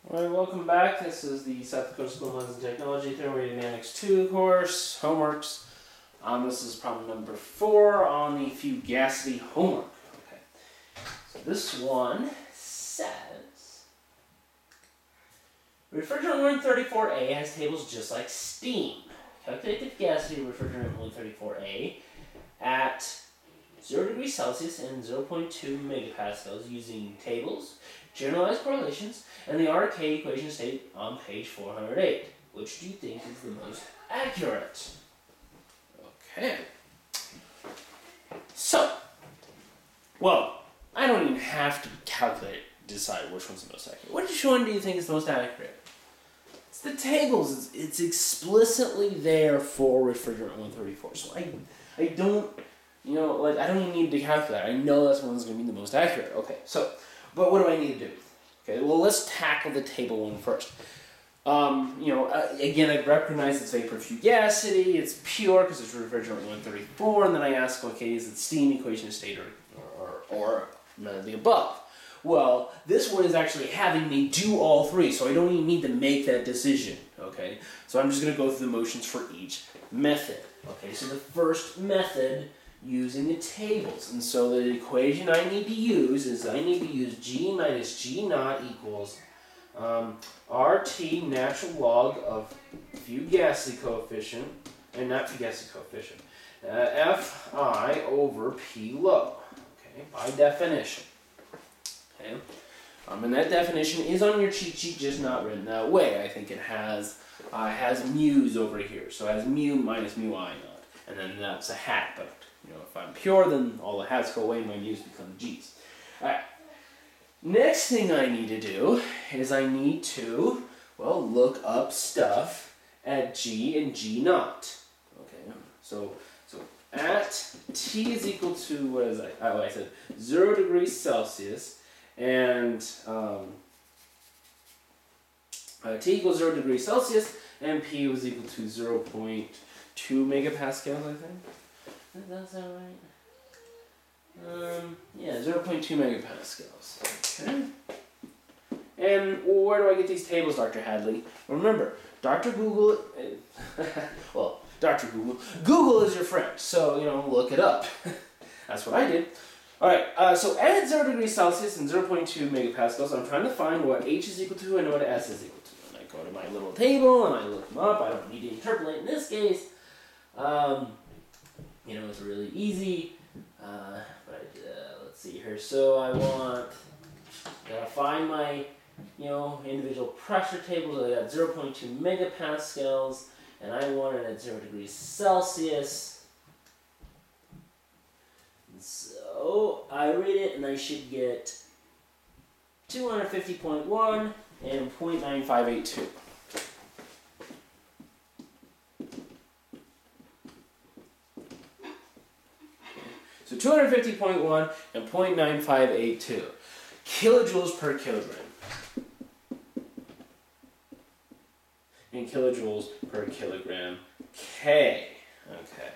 Alright, welcome back. This is the South Dakota School of Science and Technology Thermodynamics II course, homeworks. This is problem number 4 on the fugacity homework. Okay, so this one says, refrigerant 134A has tables just like steam. Calculate the fugacity of refrigerant 134A at 0 degrees Celsius and 0.2 megapascals using tables, generalized correlations, and the RK equation state on page 408. Which do you think is the most accurate? Okay. So, well, I don't even have to decide which one's the most accurate. Which one do you think is the most accurate? It's the tables. It's explicitly there for refrigerant 134. So I don't, I don't even need to calculate. I know that's one's going to be the most accurate. Okay, so, but what do I need to do? Okay, well, let's tackle the table one first. Again, I recognize it's vapor fugacity, it's pure because it's refrigerant 134, and then I ask, okay, is it steam, equation, state, or none of the above? Well, this one is actually having me do all three, so I don't even need to make that decision, okay? So I'm just going to go through the motions for each method. Okay, so the first method, using the tables. And so the equation I need to use is I need to use G minus G naught equals RT natural log of fugacity coefficient, and not fugacity coefficient, Fi over P low, okay, by definition. Okay, and that definition is on your cheat sheet, just not written that way. I think it has mu's over here, so it has mu minus mu I naught, and then that's a hat, but if I'm pure, then all the hats go away and my mu's become g's. Alright. Next thing I need to do is I need to, look up stuff at G and G naught. Okay, so at T is equal to, what is that? Oh, I said 0 degrees Celsius, and T equals 0 degrees Celsius, and P was equal to 0.2 megapascals, I think. Does that sound right? Yeah, 0.2 megapascals. Okay. And where do I get these tables, Dr. Hadley? Remember, Dr. Google, Dr. Google is your friend, so, look it up. That's what I did. Alright, so at 0 degrees Celsius and 0.2 megapascals, I'm trying to find what H is equal to and what S is equal to. And I go to my little table and I look them up. I don't need to interpolate in this case. It's really easy, let's see here. So I gotta find my, individual pressure tables. I got 0.2 megapascals, and I want it at 0 degrees Celsius. And so I read it, and I should get 250.1 and 0.9582. So 250.1 and 0.9582 kilojoules per kilogram. In kilojoules per kilogram K. Okay.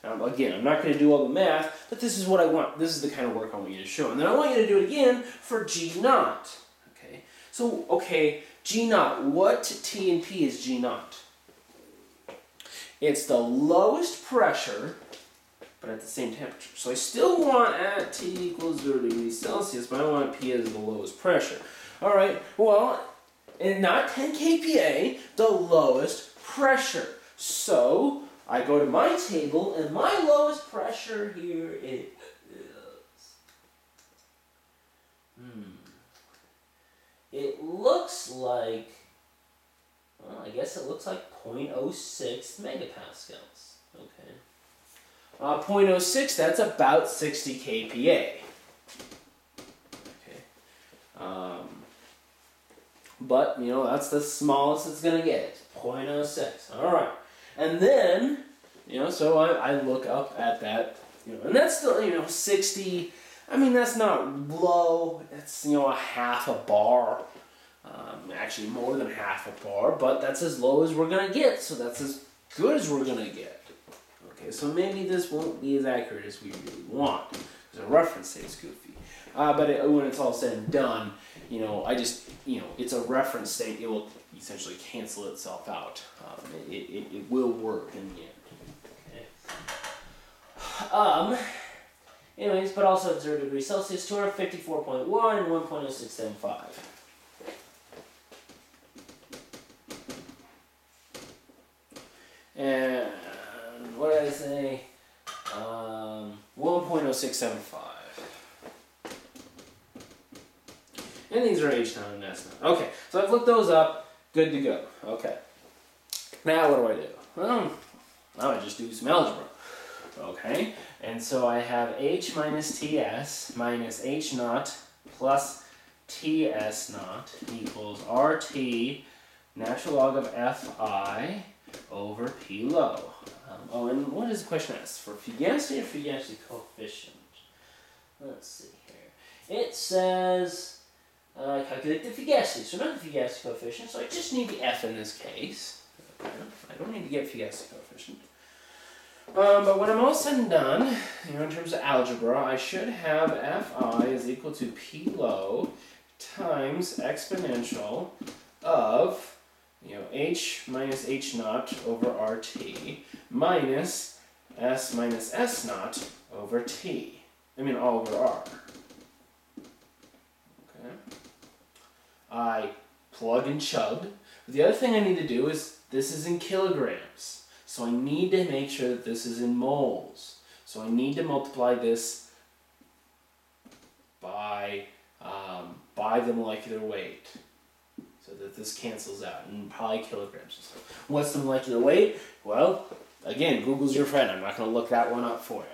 Now, again, I'm not going to do all the math, but this is what I want. This is the kind of work I want you to show. And then I want you to do it again for G naught. Okay. So, G naught. What T and P is G naught? It's the lowest pressure, but at the same temperature. So I still want at T equals 0 degrees Celsius, but I want P as the lowest pressure. Alright, and not 10 kPa, the lowest pressure. So I go to my table, and my lowest pressure here is... It looks like, I guess it looks like 0.06 megapascals. Okay. 0.06, that's about 60 kPa. Okay. But, that's the smallest it's going to get. 0.06. Alright. And then, so I look up at that, and that's still, 60. I mean, that's not low. It's, a half a bar. Actually, more than half a bar, but that's as low as we're going to get, so that's as good as we're going to get. Okay, so maybe this won't be as accurate as we really want, because a reference say it's goofy. But when it's all said and done, I just, it's a reference state. It will essentially cancel itself out. It will work in the end. Okay. Anyways, but also at 0 degrees Celsius, 254.1 and 1.0675. And what did I say? 1.0675. And these are H naught and S naught. Okay, so I've looked those up. Good to go. Okay. Now what do? Well, now I just do some algebra. Okay, and so I have H minus TS minus H naught plus TS naught equals RT natural log of Fi over P low. And what does the question ask? For fugacity or fugacity coefficient? Let's see here. It says calculate the fugacity. So not the fugacity coefficient, so I just need the F in this case. Okay. I don't need to get fugacity coefficient. But when I'm all said and done, in terms of algebra, I should have Fi is equal to P low times exponential of H minus H naught over RT minus S naught over T. All over R. Okay. I plug and chug. But the other thing I need to do is, this is in kilograms. So I need to make sure that this is in moles. So I need to multiply this by the molecular weight, so that this cancels out, and probably kilograms and stuff. What's the molecular weight? Well, again, Google's your friend. I'm not going to look that one up for you.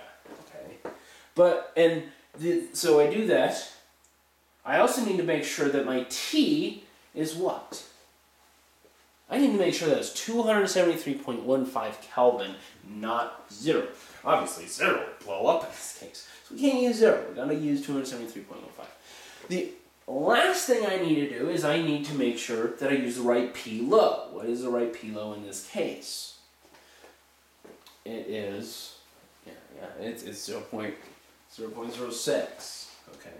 Okay. So I do that. I also need to make sure that my T is what? I need to make sure that it's 273.15 Kelvin, not 0. Obviously, 0 would blow up in this case. So we can't use 0. We're going to use 273.15. The last thing I need to do is I need to make sure that I use the right P low. What is the right P low in this case? It is, it's 0.06. Okay.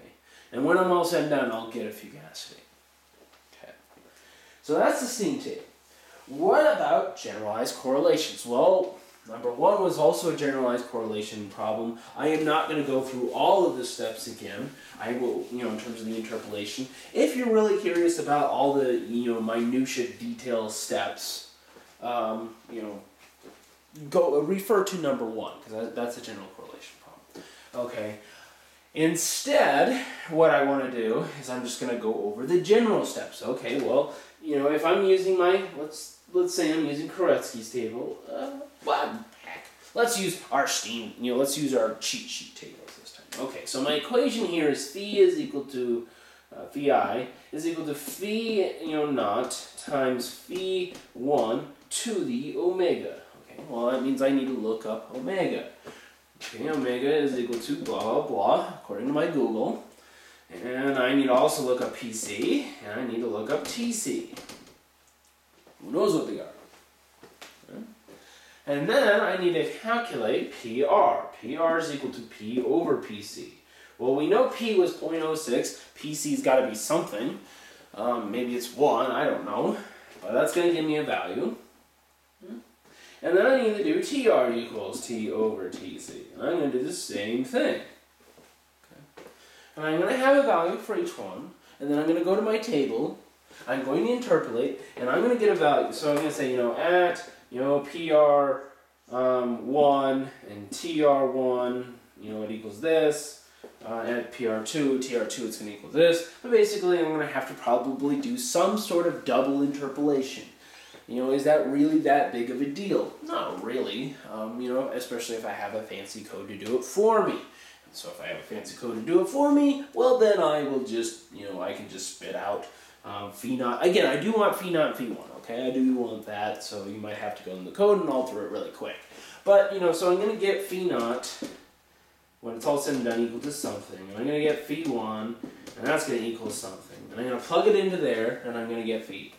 And when I'm all said and done, I'll get a fugacity. Okay. So that's the steam table. What about generalized correlations? Well, number one was also a generalized correlation problem. I am not going to go through all of the steps again. I will, in terms of the interpolation. If you're really curious about all the, minutiae detail steps, go refer to number one, because that's a general correlation problem. Okay. Instead, what I want to do is I'm just going to go over the general steps. Okay, well, if I'm using let's say I'm using Koretsky's table, heck, let's use our steam, let's use our cheat sheet tables this time. Okay, so my equation here is phi is equal to, phi is equal to phi, naught times phi 1 to the omega. Okay, well that means I need to look up omega. Okay, omega is equal to blah, blah, blah, according to my Google. And I need to also look up PC, and I need to look up TC. Who knows what they are? Okay. And then I need to calculate PR. PR is equal to P over PC. Well, we know P was 0.06. PC's got to be something. Maybe it's 1, I don't know. But that's going to give me a value. And then I need to do TR equals T over TC. And I'm going to do the same thing. Okay. And I'm going to have a value for each one. And then I'm going to go to my table. I'm going to interpolate. And I'm going to get a value. So I'm going to say, at, PR 1 and TR1, it equals this. At PR2, TR2, it's going to equal this. But basically, I'm going to have to probably do some sort of double interpolation. Is that really that big of a deal? Not really, especially if I have a fancy code to do it for me. And so if I have a fancy code to do it for me, well then I will just, I can just spit out phi naught. Again, I do want phi naught and phi 1, okay? I do want that, so you might have to go in the code and alter it really quick. But, so I'm going to get phi naught, when it's all said and done, equal to something. And I'm going to get phi 1, and that's going to equal something. And I'm going to plug it into there, and I'm going to get phi.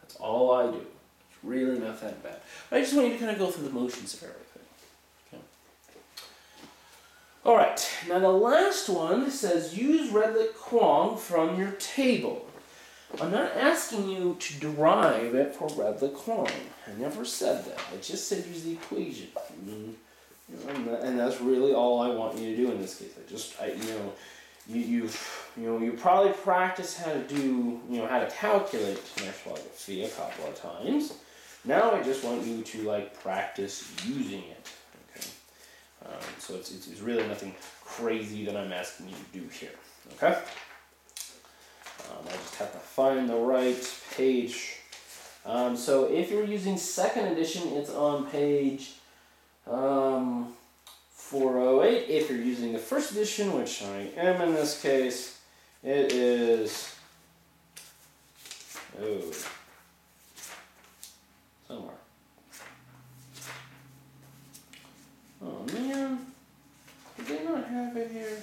That's all I do. It's really not that bad. But I just want you to kind of go through the motions of everything. All right, now the last one says use Redlich-Kwong from your table. I'm not asking you to derive it for Redlich-Kwong. I never said that. I just said use the equation. And that's really all I want you to do in this case. You probably practiced how to do, how to calculate natural log of phi a couple of times. Now I just want you to like practice using it. Okay. So it's really nothing crazy that I'm asking you to do here. Okay. I just have to find the right page. So if you're using second edition, it's on page 408. If you're using the first edition, which I am in this case, it is somewhere. Oh man, did they not have it here?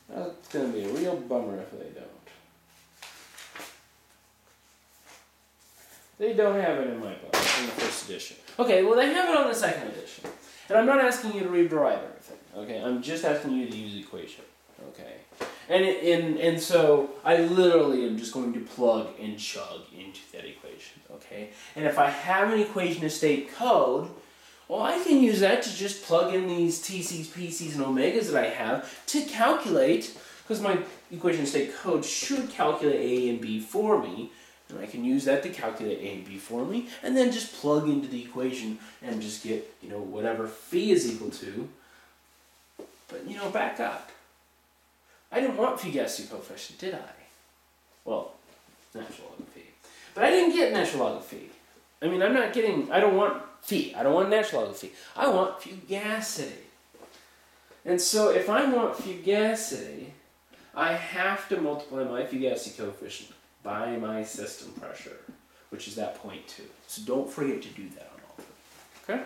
That's going to be a real bummer if they don't. They don't have it in my book, in the first edition. Okay, well they have it on the second edition. And I'm not asking you to rederive everything, okay? I'm just asking you to use the equation, okay? And so I literally am just going to plug and chug into that equation, okay? And if I have an equation of state code, well, I can use that to just plug in these TCs, PCs, and omegas that I have to calculate, because my equation of state code should calculate A and B for me, and I can use that to calculate A and B for me, and then just plug into the equation and just get, whatever phi is equal to. But, back up. I didn't want fugacity coefficient, did I? Well, natural log of phi. But I didn't get natural log of phi. I mean, I don't want phi. I don't want natural log of phi. I want fugacity. And so if I want fugacity, I have to multiply my fugacity coefficient by my system pressure, which is that 0.2. So don't forget to do that on all of them. Okay?